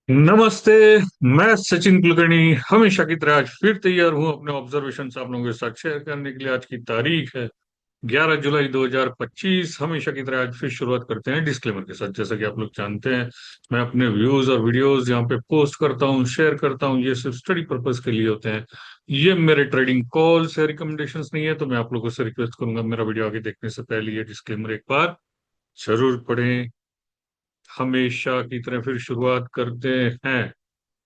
नमस्ते। मैं सचिन कुलकर्णी हमेशा की तरह आज फिर तैयार हूं अपने ऑब्जर्वेशन आप लोगों के साथ शेयर करने के लिए। आज की तारीख है 11 जुलाई 2025। हमेशा की तरह आज फिर शुरुआत करते हैं डिस्क्लेमर के साथ। जैसा कि आप लोग जानते हैं, मैं अपने व्यूज और वीडियोस यहाँ पे पोस्ट करता हूँ, शेयर करता हूँ, ये सिर्फ स्टडी पर्पज के लिए होते हैं। ये मेरे ट्रेडिंग कॉल्स या रिकमेंडेशंस नहीं है। तो मैं आप लोगों से रिक्वेस्ट करूंगा, मेरा वीडियो आगे देखने से पहले ये डिस्क्लेमर एक बार जरूर पढ़ें। हमेशा की तरह फिर शुरुआत करते हैं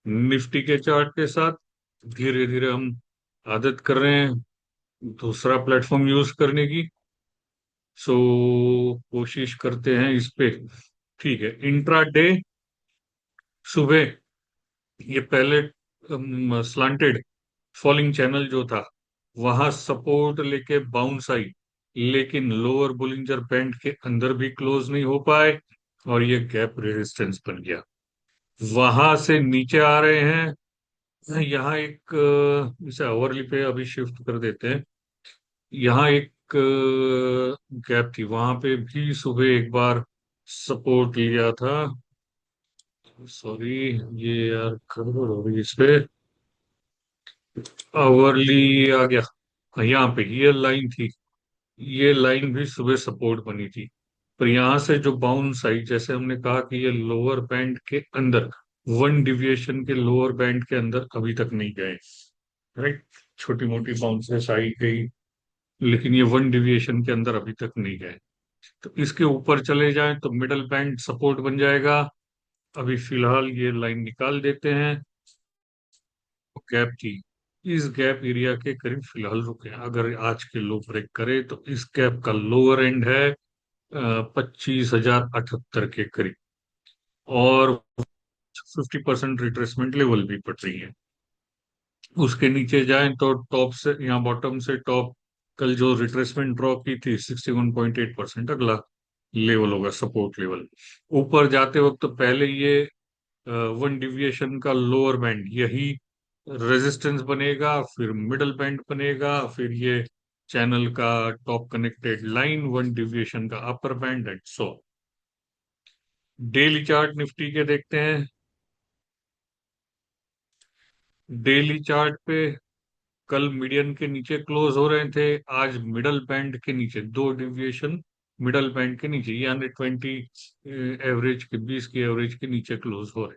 निफ्टी के चार्ट के साथ। धीरे धीरे हम आदत कर रहे हैं दूसरा प्लेटफॉर्म यूज करने की। सो कोशिश करते हैं इस पे। ठीक है, इंट्रा डे सुबह ये पहले स्लांटेड फॉलिंग चैनल जो था वहां सपोर्ट लेके बाउंस आई, लेकिन लोअर बोलिंजर बैंड के अंदर भी क्लोज नहीं हो पाए और ये गैप रेजिस्टेंस बन गया। वहां से नीचे आ रहे हैं। यहाँ एक इसे ओवरली पे अभी शिफ्ट कर देते हैं। यहाँ एक गैप थी, वहां पे भी सुबह एक बार सपोर्ट लिया था। सॉरी, ये यार गड़बड़ हो गई इस पे। ओवरली आ गया। यहाँ पे ये लाइन थी, ये लाइन भी सुबह सपोर्ट बनी थी। पर यहाँ से जो बाउंस आई, जैसे हमने कहा कि ये लोअर बैंड के अंदर, वन डिविएशन के लोअर बैंड के अंदर अभी तक नहीं गए। राइट, छोटी मोटी बाउंसेस आई गई, लेकिन ये वन डिविएशन के अंदर अभी तक नहीं गए। तो इसके ऊपर चले जाएं तो मिडल बैंड सपोर्ट बन जाएगा। अभी फिलहाल ये लाइन निकाल देते हैं। गैप थी, इस गैप एरिया के करीब फिलहाल रुके हैं। अगर आज के लो ब्रेक करे तो इस गैप का लोअर एंड है 25,078 के करीब, और 50% रिट्रेसमेंट लेवल भी पड़ रही है। उसके नीचे जाएं तो टॉप से, यहाँ बॉटम से टॉप, कल जो रिट्रेसमेंट ड्रॉप की थी 61.8%, अगला लेवल होगा सपोर्ट लेवल। ऊपर जाते वक्त तो पहले ये वन डिविएशन का लोअर बैंड यही रेजिस्टेंस बनेगा, फिर मिडल बैंड बनेगा, फिर ये चैनल का top connected line, one deviation का upper band and so. Daily chart Nifty के देखते हैं। डेली चार्ट पे कल मीडियन के नीचे क्लोज हो रहे थे, आज मिडल बैंड के नीचे, दो डिविएशन मिडल बैंड के नीचे, यानी 20 एवरेज के, 20 की एवरेज के नीचे क्लोज हो रहे।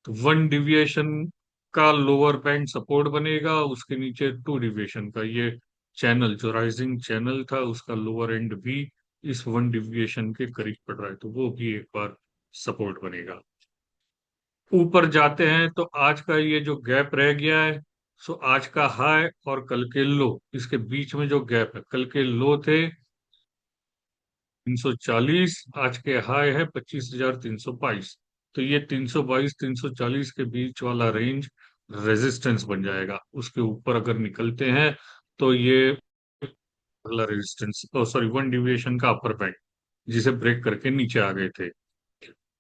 तो वन डिविएशन का लोअर बैंड सपोर्ट बनेगा, उसके नीचे टू डिविएशन का ये चैनल जो राइजिंग चैनल था उसका लोअर एंड भी इस वन डिविएशन के करीब पड़ रहा है, तो वो भी एक बार सपोर्ट बनेगा। ऊपर जाते हैं तो आज का ये जो गैप रह गया है, सो आज का हाई और कल के लो, इसके बीच में जो गैप है, कल के लो थे 340, आज के हाई है 25,322। तो ये 322 340 के बीच वाला रेंज रेजिस्टेंस बन जाएगा। उसके ऊपर अगर निकलते हैं तो ये अगला रेजिस्टेंस, सॉरी, वन डिविएशन का अपर बैंड जिसे ब्रेक करके नीचे आ गए थे।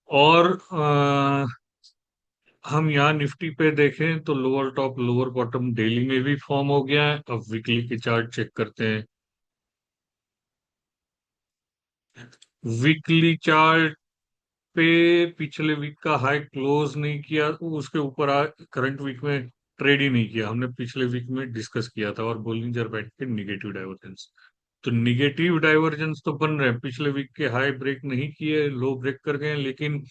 और हम यहाँ निफ्टी पे देखें तो lower top lower bottom daily में भी फॉर्म हो गया है। अब वीकली के चार्ट चेक करते हैं। वीकली चार्ट पे पिछले वीक का हाई क्लोज नहीं किया, तो उसके ऊपर करंट वीक में ट्रेड ही नहीं किया। हमने पिछले वीक में डिस्कस किया था, और बोलिंजर बैठ के निगेटिव डाइवर्जेंस, तो निगेटिव डाइवर्जेंस तो बन रहे हैं। पिछले वीक के हाई ब्रेक नहीं किए, लो ब्रेक कर गए, लेकिन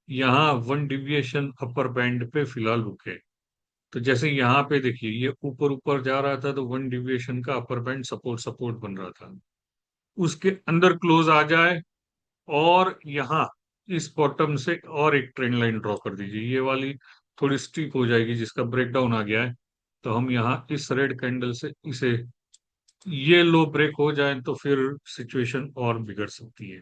यहाँ वन डिविएशन अपर बैंड पे फिलहाल रुके। तो जैसे यहाँ पे देखिए, ये ऊपर ऊपर जा रहा था तो वन डिविएशन का अपर बैंड सपोर्ट सपोर्ट बन रहा था, उसके अंदर क्लोज आ जाए और यहाँ इस बॉटम से और एक ट्रेंड लाइन ड्रॉ कर दीजिए, ये वाली थोड़ी स्टीप हो जाएगी जिसका ब्रेकडाउन आ गया है। तो हम यहाँ इस रेड कैंडल से इसे, ये लो ब्रेक हो जाए तो फिर सिचुएशन और बिगड़ सकती है।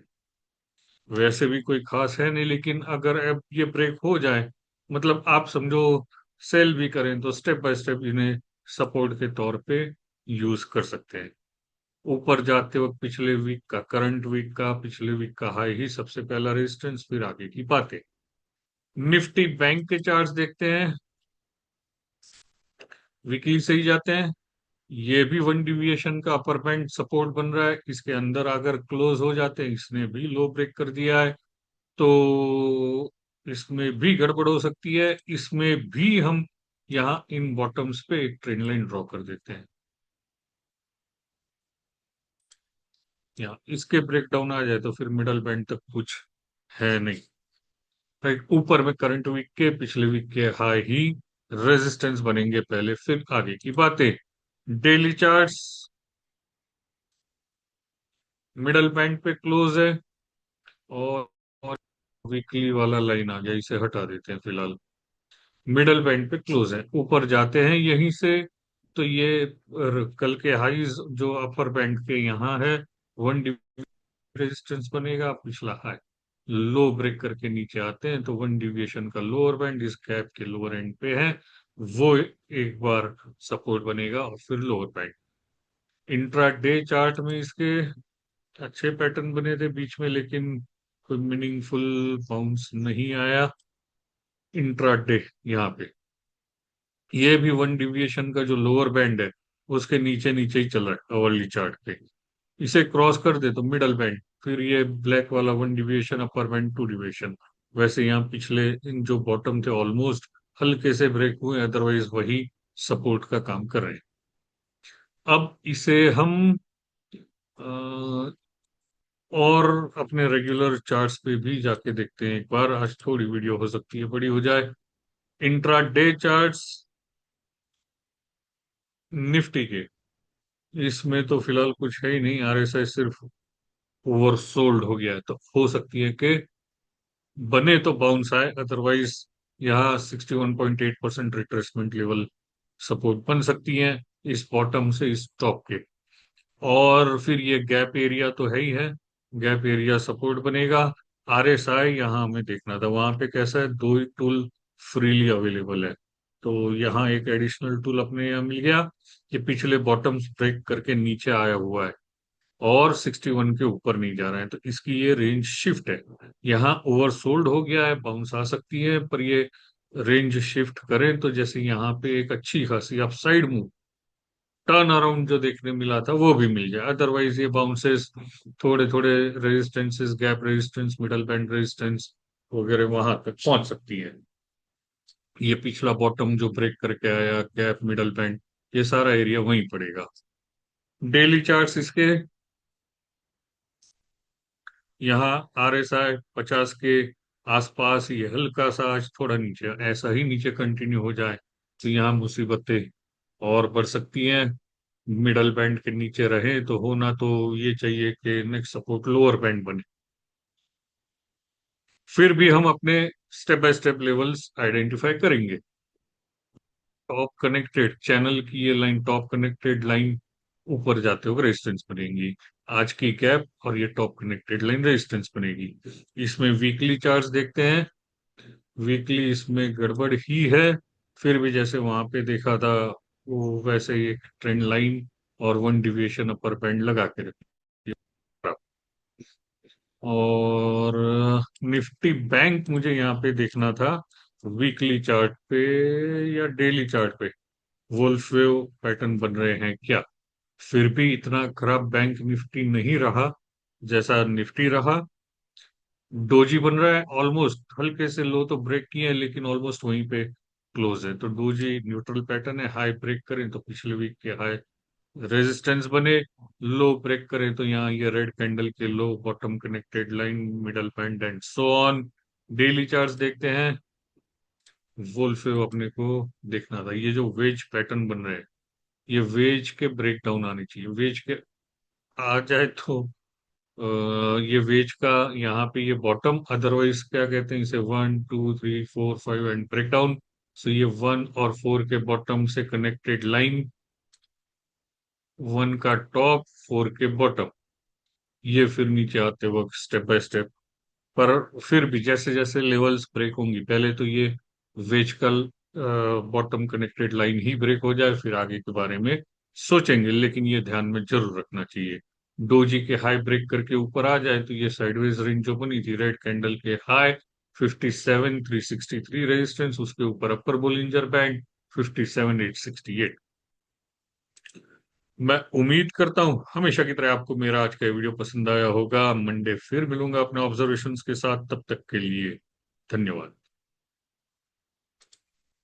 वैसे भी कोई खास है नहीं, लेकिन अगर अब ये ब्रेक हो जाए, मतलब आप समझो सेल भी करें, तो स्टेप बाय स्टेप इन्हें सपोर्ट के तौर पे यूज कर सकते हैं। ऊपर जाते वक्त पिछले वीक का, करंट वीक का, पिछले वीक का हाई ही सबसे पहला रेजिस्टेंस, फिर आगे की बातें। निफ्टी बैंक के चार्ट्स देखते हैं। वीकली से ही जाते हैं। ये भी वन डिविएशन का अपर बैंड सपोर्ट बन रहा है, इसके अंदर अगर क्लोज हो जाते हैं, इसने भी लो ब्रेक कर दिया है। तो इसमें भी गड़बड़ हो सकती है, इसमें भी हम यहाँ इन बॉटम्स पे एक ट्रेंड लाइन ड्रॉ कर देते हैं। यहाँ इसके ब्रेकडाउन आ जाए तो फिर मिडल बैंड तक कुछ है नहीं। राइट, ऊपर में करंट वीक के पिछले वीक के हाई ही रेजिस्टेंस बनेंगे पहले, फिर आगे की बातें। डेली चार्ट्स मिडल बैंड पे क्लोज है, और, और वीकली वाला लाइन आ गया, इसे हटा देते हैं फिलहाल। मिडल बैंड पे क्लोज है, ऊपर जाते हैं यहीं से। तो ये कल के हाईज जो अपर बैंड के यहाँ है, वन रेजिस्टेंस बनेगा, पिछला हाई लो ब्रेक करके नीचे आते हैं तो वन डिविएशन का लोअर बैंड इस गैप के लोअर एंड पे है, वो एक बार सपोर्ट बनेगा और फिर lower band. Intra day chart में इसके अच्छे पैटर्न बने थे बीच में, लेकिन कोई मीनिंगफुल बाउंस नहीं आया इंट्रा डे। यहाँ पे ये भी वन डिविएशन का जो लोअर बैंड है उसके नीचे नीचे ही चल रहा है अवर्ली चार्ट पे। इसे क्रॉस कर दे तो मिडल बैंड, फिर ये ब्लैक वाला one deviation, upper band two deviation. वैसे यहाँ पिछले इन जो बॉटम थे ऑलमोस्ट हल्के से ब्रेक हुए, अदरवाइज वही सपोर्ट का काम कर रहे हैं। अब इसे हम और अपने रेगुलर चार्ट्स पे भी जाके देखते हैं एक बार, आज थोड़ी वीडियो हो सकती है बड़ी हो जाए। इंट्रा डे चार्ट्स निफ्टी के, इसमें तो फिलहाल कुछ है ही नहीं, आरएसआई सिर्फ ओवरसोल्ड हो गया है, तो हो सकती है कि बने तो बाउंस आए, अदरवाइज यहाँ 61.8% रिट्रेसमेंट लेवल सपोर्ट बन सकती है इस बॉटम से इस टॉप के। और फिर ये गैप एरिया तो है ही है, गैप एरिया सपोर्ट बनेगा। आरएसआई यहाँ हमें देखना था, वहां पे कैसा है, दो ही टूल फ्रीली अवेलेबल है। तो यहाँ एक एडिशनल टूल अपने यहाँ मिल गया कि पिछले बॉटम्स ब्रेक करके नीचे आया हुआ है और 61 के ऊपर नहीं जा रहा है, तो इसकी ये रेंज शिफ्ट है। यहाँ ओवरसोल्ड हो गया है, बाउंस आ सकती है, पर ये रेंज शिफ्ट करें तो जैसे यहाँ पे एक अच्छी खासी अपसाइड मूव टर्न अराउंड जो देखने मिला था वो भी मिल जाए, अदरवाइज ये बाउंसेस थोड़े थोड़े resistances, gap resistance, middle band resistance वगैरह वहां तक पहुंच सकती है। ये पिछला बॉटम जो ब्रेक करके आया, गैप, मिडल बैंड, ये सारा एरिया वहीं पड़ेगा। डेली चार्ट्स इसके, यहाँ आरएसआई 50 के आसपास, ये हल्का सा आज थोड़ा नीचे, ऐसा ही नीचे कंटिन्यू हो जाए तो यहाँ मुसीबतें और बढ़ सकती हैं। मिडल बैंड के नीचे रहे तो होना तो ये चाहिए कि नेक्स्ट सपोर्ट लोअर बैंड बने। फिर भी हम अपने step by step levels identify करेंगे। टॉप कनेक्टेड चैनल की ये लाइन, टॉप कनेक्टेड लाइन ऊपर जाते हुए रेजिस्टेंस बनेगी। आज की गैप और ये टॉप कनेक्टेड लाइन रेजिस्टेंस बनेगी। इसमें वीकली चार्ट देखते हैं, वीकली इसमें गड़बड़ ही है, फिर भी जैसे वहां पे देखा था वो वैसे ही एक ट्रेंड लाइन और वन डिविएशन अपर बैंड लगा के रखी है। और निफ्टी बैंक मुझे यहाँ पे देखना था वीकली चार्ट पे या डेली चार्ट पे, वुल्फ वेव पैटर्न बन रहे हैं क्या। फिर भी इतना खराब बैंक निफ्टी नहीं रहा जैसा निफ्टी रहा। डोजी बन रहा है, ऑलमोस्ट हल्के से लो तो ब्रेक किए हैं लेकिन ऑलमोस्ट वहीं पे क्लोज है, तो डोजी न्यूट्रल पैटर्न है। हाई ब्रेक करें तो पिछले वीक के हाई रेजिस्टेंस बने, लो ब्रेक करें तो यहाँ ये रेड कैंडल के low, bottom connected line, middle band and so on. Daily charts देखते हैं, वुल्फ वेव अपने को देखना था। ये जो वेज पैटर्न बन रहे हैं, ये वेज के ब्रेक डाउन आने चाहिए, वेज के आ जाए तो ये वेज का यहाँ पे ये बॉटम, अदरवाइज क्या कहते हैं इसे, 1 2 3 4 5 एंड ब्रेक डाउन। सो ये 1 और 4 के बॉटम से कनेक्टेड लाइन, 1 का टॉप, 4 के बॉटम, ये फिर नीचे आते वक्त स्टेप बाय स्टेप। पर फिर भी जैसे जैसे लेवल्स ब्रेक होंगी, पहले तो ये वेज कल बॉटम कनेक्टेड लाइन ही ब्रेक हो जाए, फिर आगे के बारे में सोचेंगे, लेकिन ये ध्यान में जरूर रखना चाहिए। डोजी के हाई ब्रेक करके ऊपर आ जाए तो ये साइडवेज रेंज जो बनी थी, रेड कैंडल के हाई 57,363 रेजिस्टेंस, उसके ऊपर अपर बोलिंजर बैंड 57,868। मैं उम्मीद करता हूं हमेशा की तरह आपको मेरा आज का वीडियो पसंद आया होगा। मंडे फिर मिलूंगा अपने ऑब्जर्वेशंस के साथ, तब तक के लिए धन्यवाद।